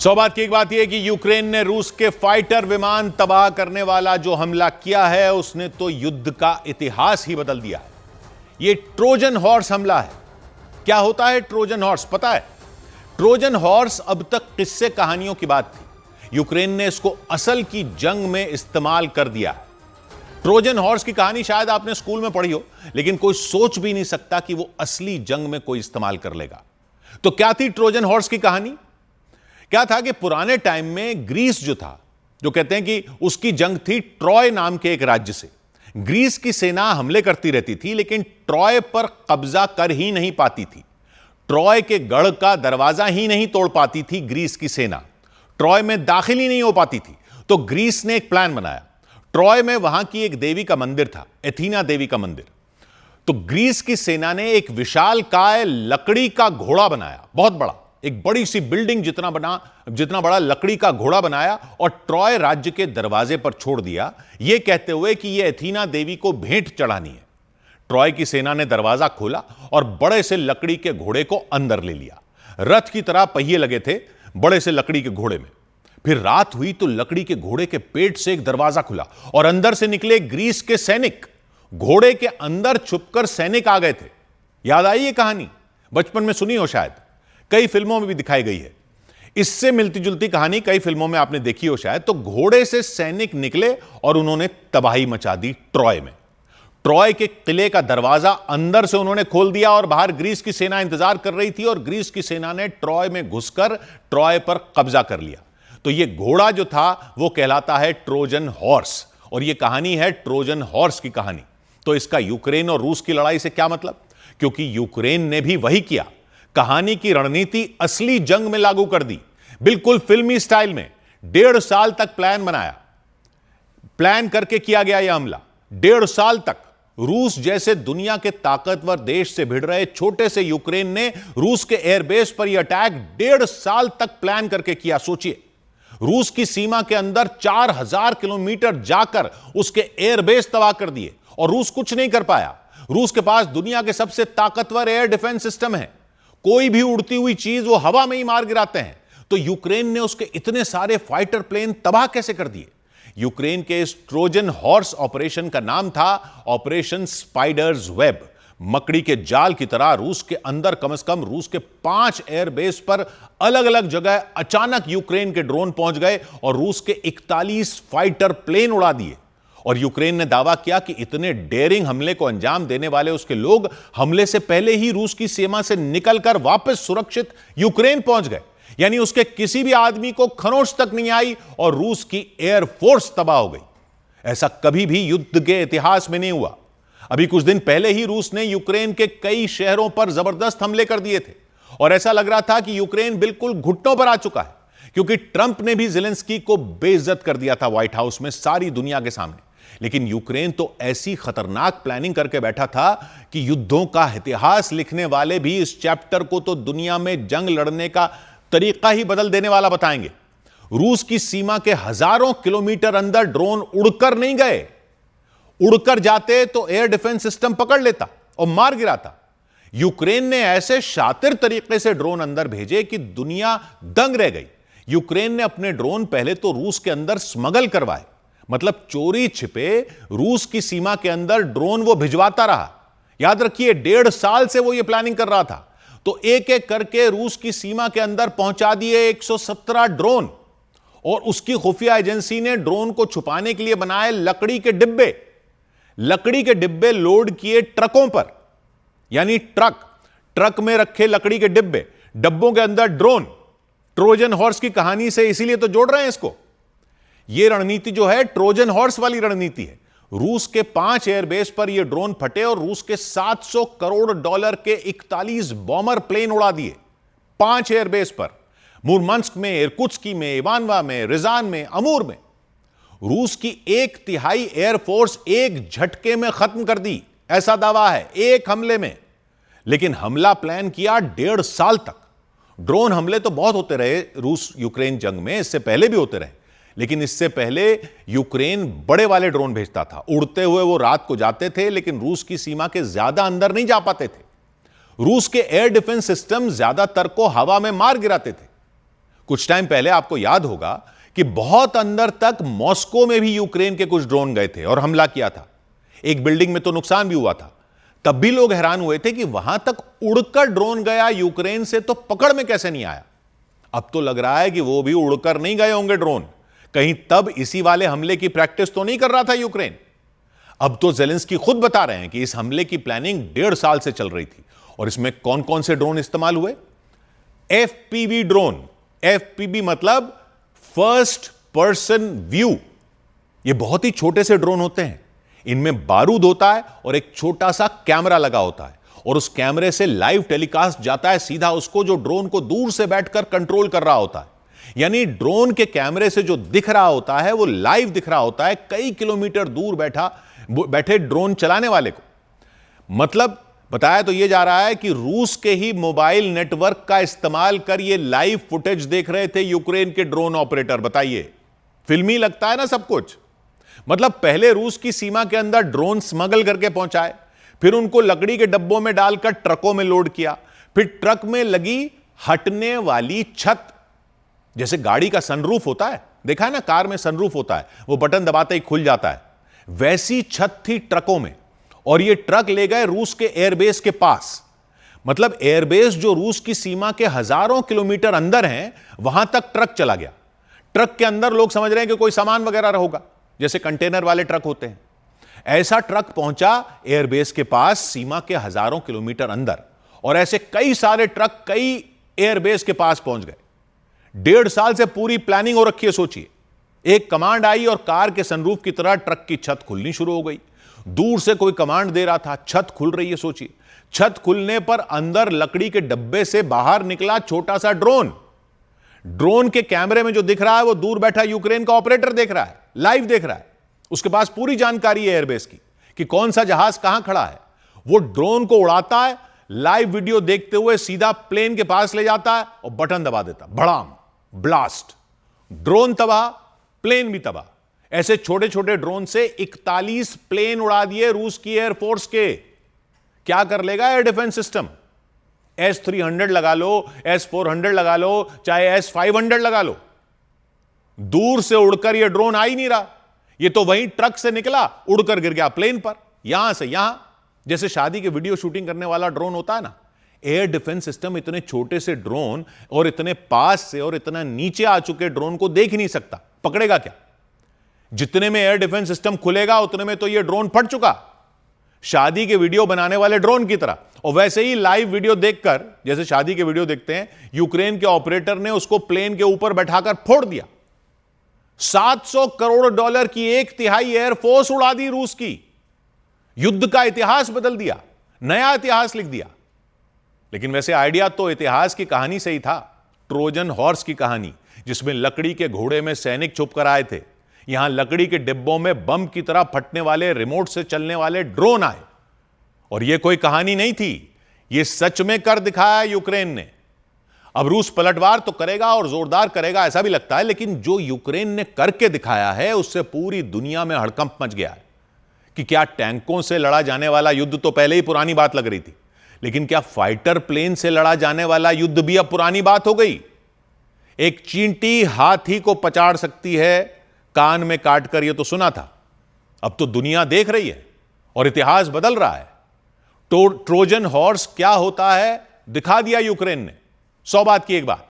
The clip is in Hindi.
सौभाग्य की एक बात यह कि यूक्रेन ने रूस के फाइटर विमान तबाह करने वाला जो हमला किया है उसने तो युद्ध का इतिहास ही बदल दिया है। यह ट्रोजन हॉर्स हमला है। क्या होता है ट्रोजन हॉर्स पता है? ट्रोजन हॉर्स अब तक किस्से कहानियों की बात थी। यूक्रेन ने इसको असल की जंग में इस्तेमाल कर दिया है। ट्रोजन हॉर्स की कहानी शायद आपने स्कूल में पढ़ी हो, लेकिन कोई सोच भी नहीं सकता कि वो असली जंग में कोई इस्तेमाल कर लेगा। तो क्या थी ट्रोजन हॉर्स की कहानी? क्या था कि पुराने टाइम में ग्रीस जो था, जो कहते हैं कि उसकी जंग थी ट्रॉय नाम के एक राज्य से। ग्रीस की सेना हमले करती रहती थी, लेकिन ट्रॉय पर कब्जा कर ही नहीं पाती थी। ट्रॉय के गढ़ का दरवाजा ही नहीं तोड़ पाती थी ग्रीस की सेना। ट्रॉय में दाखिल ही नहीं हो पाती थी। तो ग्रीस ने एक प्लान बनाया। ट्रॉय में वहां की एक देवी का मंदिर था, एथीना देवी का मंदिर। तो ग्रीस की सेना ने एक विशालकाय लकड़ी का घोड़ा बनाया, बहुत बड़ा, एक बड़ी सी बिल्डिंग जितना बड़ा लकड़ी का घोड़ा बनाया और ट्रॉय राज्य के दरवाजे पर छोड़ दिया, यह कहते हुए कि यह एथीना देवी को भेंट चढ़ानी है। ट्रॉय की सेना ने दरवाजा खोला और बड़े से लकड़ी के घोड़े को अंदर ले लिया। रथ की तरह पहिए लगे थे बड़े से लकड़ी के घोड़े में। फिर रात हुई तो लकड़ी के घोड़े के पेट से एक दरवाजा खुला और अंदर से निकले ग्रीस के सैनिक। घोड़े के अंदर छुपकर सैनिक आ गए थे। याद आई ये कहानी? बचपन में सुनी हो शायद, कई फिल्मों में भी दिखाई गई है। इससे मिलती जुलती कहानी कई फिल्मों में आपने देखी हो शायद। तो घोड़े से सैनिक निकले और उन्होंने तबाही मचा दी ट्रॉय में। ट्रॉय के किले का दरवाजा अंदर से उन्होंने खोल दिया और बाहर ग्रीस की सेना इंतजार कर रही थी और ग्रीस की सेना ने ट्रॉय में घुसकर ट्रॉय पर कब्जा कर लिया। तो यह घोड़ा जो था वो कहलाता है ट्रोजन हॉर्स, और यह कहानी है ट्रोजन हॉर्स की कहानी। तो इसका यूक्रेन और रूस की लड़ाई से क्या मतलब? क्योंकि यूक्रेन ने भी वही किया, कहानी की रणनीति असली जंग में लागू कर दी, बिल्कुल फिल्मी स्टाइल में। 1.5 साल तक प्लान करके किया गया यह हमला। 1.5 साल तक रूस जैसे दुनिया के ताकतवर देश से भिड़ रहे छोटे से यूक्रेन ने रूस के एयरबेस पर यह अटैक 1.5 साल तक प्लान करके किया। सोचिए, रूस की सीमा के अंदर 4000 किलोमीटर जाकर उसके एयरबेस तबाह कर दिए और रूस कुछ नहीं कर पाया। रूस के पास दुनिया के सबसे ताकतवर एयर डिफेंस सिस्टम है। कोई भी उड़ती हुई चीज वो हवा में ही मार गिराते हैं। तो यूक्रेन ने उसके इतने सारे फाइटर प्लेन तबाह कैसे कर दिए? यूक्रेन के इस ट्रोजन हॉर्स ऑपरेशन का नाम था ऑपरेशन स्पाइडर्स वेब। मकड़ी के जाल की तरह रूस के अंदर कम से कम रूस के 5 एयरबेस पर अलग अलग जगह अचानक यूक्रेन के ड्रोन पहुंच गए और रूस के 41 फाइटर प्लेन उड़ा दिए। और यूक्रेन ने दावा किया कि इतने डेयरिंग हमले को अंजाम देने वाले उसके लोग हमले से पहले ही रूस की सीमा से निकलकर वापस सुरक्षित यूक्रेन पहुंच गए। यानी उसके किसी भी आदमी को खरोंच तक नहीं आई और रूस की एयरफोर्स तबाह हो गई। ऐसा कभी भी युद्ध के इतिहास में नहीं हुआ। अभी कुछ दिन पहले ही रूस ने यूक्रेन के कई शहरों पर जबरदस्त हमले कर दिए थे और ऐसा लग रहा था कि यूक्रेन बिल्कुल घुटनों पर आ चुका है, क्योंकि ट्रंप ने भी ज़ेलेंस्की को बेइज्जत कर दिया था व्हाइट हाउस में सारी दुनिया के सामने। लेकिन यूक्रेन तो ऐसी खतरनाक प्लानिंग करके बैठा था कि युद्धों का इतिहास लिखने वाले भी इस चैप्टर को तो दुनिया में जंग लड़ने का तरीका ही बदल देने वाला बताएंगे। रूस की सीमा के हजारों किलोमीटर अंदर ड्रोन उड़कर नहीं गए। उड़कर जाते तो एयर डिफेंस सिस्टम पकड़ लेता और मार गिराता। यूक्रेन ने ऐसे शातिर तरीके से ड्रोन अंदर भेजे कि दुनिया दंग रह गई। यूक्रेन ने अपने ड्रोन पहले तो रूस के अंदर स्मगल करवाए, मतलब चोरी छिपे रूस की सीमा के अंदर ड्रोन वो भिजवाता रहा। याद रखिए, 1.5 साल से वो ये प्लानिंग कर रहा था। तो एक एक करके रूस की सीमा के अंदर पहुंचा दिए 117 ड्रोन। और उसकी खुफिया एजेंसी ने ड्रोन को छुपाने के लिए बनाए लकड़ी के डिब्बे लोड किए ट्रकों पर, यानी ट्रक में रखे लकड़ी के डब्बों के अंदर ड्रोन। ट्रोजन हॉर्स की कहानी से इसीलिए तो जोड़ रहे हैं इसको। यह रणनीति जो है ट्रोजन हॉर्स वाली रणनीति है। रूस के 5 एयरबेस पर यह ड्रोन फटे और रूस के $700 करोड़ के 41 बॉमर प्लेन उड़ा दिए 5 एयरबेस पर, मुरमंस्क में, इरकुत्स्की में, इवानवा में, रिजान में, अमूर में। रूस की 1/3 एयरफोर्स एक झटके में खत्म कर दी, ऐसा दावा है, एक हमले में। लेकिन हमला प्लान किया 1.5 साल तक। ड्रोन हमले तो बहुत होते रहे रूस यूक्रेन जंग में, इससे पहले भी होते रहे। लेकिन इससे पहले यूक्रेन बड़े वाले ड्रोन भेजता था। उड़ते हुए वो रात को जाते थे, लेकिन रूस की सीमा के ज्यादा अंदर नहीं जा पाते थे। रूस के एयर डिफेंस सिस्टम ज्यादातर को हवा में मार गिराते थे। कुछ टाइम पहले आपको याद होगा कि बहुत अंदर तक मॉस्को में भी यूक्रेन के कुछ ड्रोन गए थे और हमला किया था। एक बिल्डिंग में तो नुकसान भी हुआ था। तब भी लोग हैरान हुए थे कि वहां तक उड़कर ड्रोन गया यूक्रेन से, तो पकड़ में कैसे नहीं आया। अब तो लग रहा है कि वो भी उड़कर नहीं गए होंगे ड्रोन, कहीं तब इसी वाले हमले की प्रैक्टिस तो नहीं कर रहा था यूक्रेन। अब तो ज़ेलेंस्की खुद बता रहे हैं कि इस हमले की प्लानिंग 1.5 साल से चल रही थी। और इसमें कौन कौन से ड्रोन इस्तेमाल हुए? FPV drone. एफपीवी मतलब फर्स्ट पर्सन व्यू। ये बहुत ही छोटे से ड्रोन होते हैं। इनमें बारूद होता है और एक छोटा सा कैमरा लगा होता है, और उस कैमरे से लाइव टेलीकास्ट जाता है सीधा उसको, जो ड्रोन को दूर से बैठकर कंट्रोल कर रहा होता है। यानी ड्रोन के कैमरे से जो दिख रहा होता है वो लाइव दिख रहा होता है कई किलोमीटर दूर बैठे ड्रोन चलाने वाले को। मतलब बताया तो यह जा रहा है कि रूस के ही मोबाइल नेटवर्क का इस्तेमाल कर ये लाइव फुटेज देख रहे थे यूक्रेन के ड्रोन ऑपरेटर। बताइए, फिल्मी लगता है ना सब कुछ। मतलब पहले रूस की सीमा के अंदर ड्रोन स्मगल करके पहुंचाए, फिर उनको लकड़ी के डब्बों में डालकर ट्रकों में लोड किया, फिर ट्रक में लगी हटने वाली छत, जैसे गाड़ी का सनरूफ होता है, देखा है ना, कार में सनरूफ होता है, वो बटन दबाते ही खुल जाता है, वैसी छत थी ट्रकों में। और ये ट्रक ले गए रूस के एयरबेस के पास। मतलब एयरबेस जो रूस की सीमा के हजारों किलोमीटर अंदर हैं, वहां तक ट्रक चला गया। ट्रक के अंदर लोग समझ रहे हैं कि कोई सामान वगैरह होगा, जैसे कंटेनर वाले ट्रक होते हैं। ऐसा ट्रक पहुंचा एयरबेस के पास, सीमा के हजारों किलोमीटर अंदर, और ऐसे कई सारे ट्रक कई एयरबेस के पास पहुंच गए। 1.5 साल से पूरी प्लानिंग हो रखी है। सोचिए, एक कमांड आई और कार के सनरूफ की तरह ट्रक की छत खुलनी शुरू हो गई। दूर से कोई कमांड दे रहा था, छत खुल रही है। सोचिए, छत खुलने पर अंदर लकड़ी के डब्बे से बाहर निकला छोटा सा ड्रोन। ड्रोन के कैमरे में जो दिख रहा है वो दूर बैठा यूक्रेन का ऑपरेटर देख रहा है, लाइव देख रहा है। उसके पास पूरी जानकारी है एयरबेस की कि कौन सा जहाज कहां खड़ा है। वो ड्रोन को उड़ाता है, लाइव वीडियो देखते हुए सीधा प्लेन के पास ले जाता है और बटन दबा देता, भड़ाम, ब्लास्ट। ड्रोन तबाह, प्लेन भी तबाह। ऐसे छोटे छोटे ड्रोन से 41 प्लेन उड़ा दिए रूस की एयरफोर्स के। क्या कर लेगा एयर डिफेंस सिस्टम? S-300 लगा लो, S-400 लगा लो, चाहे S-500 लगा लो, दूर से उड़कर यह ड्रोन आ ही नहीं रहा। ये तो वहीं ट्रक से निकला, उड़कर गिर गया प्लेन पर, यहां से यहां। जैसे शादी के वीडियो शूटिंग करने वाला ड्रोन होता है ना, एयर डिफेंस सिस्टम इतने छोटे से ड्रोन और इतने पास से और इतना नीचे आ चुके ड्रोन को देख ही नहीं सकता, पकड़ेगा क्या? जितने में एयर डिफेंस सिस्टम खुलेगा उतने में तो यह ड्रोन फट चुका, शादी के वीडियो बनाने वाले ड्रोन की तरह। और वैसे ही लाइव वीडियो देखकर, जैसे शादी के वीडियो देखते हैं, यूक्रेन के ऑपरेटर ने उसको प्लेन के ऊपर बैठाकर फोड़ दिया। $700 करोड़ की 1/3 एयरफोर्स उड़ा दी रूस की। युद्ध का इतिहास बदल दिया, नया इतिहास लिख दिया। लेकिन वैसे आइडिया तो इतिहास की कहानी से ही था, ट्रोजन हॉर्स की कहानी, जिसमें लकड़ी के घोड़े में सैनिक छुप कर आए थे। यहां लकड़ी के डिब्बों में बम की तरह फटने वाले, रिमोट से चलने वाले ड्रोन आए। और यह कोई कहानी नहीं थी, यह सच में कर दिखाया यूक्रेन ने। अब रूस पलटवार तो करेगा और जोरदार करेगा ऐसा भी लगता है, लेकिन जो यूक्रेन ने करके दिखाया है उससे पूरी दुनिया में हड़कंप मच गया है। कि क्या टैंकों से लड़ा जाने वाला युद्ध तो पहले ही पुरानी बात लग रही थी, लेकिन क्या फाइटर प्लेन से लड़ा जाने वाला युद्ध भी अब पुरानी बात हो गई? एक चींटी हाथी को पचाड़ सकती है कान में काटकर, यह तो सुना था। अब तो दुनिया देख रही है और इतिहास बदल रहा है। ट्रोजन हॉर्स क्या होता है दिखा दिया यूक्रेन ने। 100 बात की एक बात।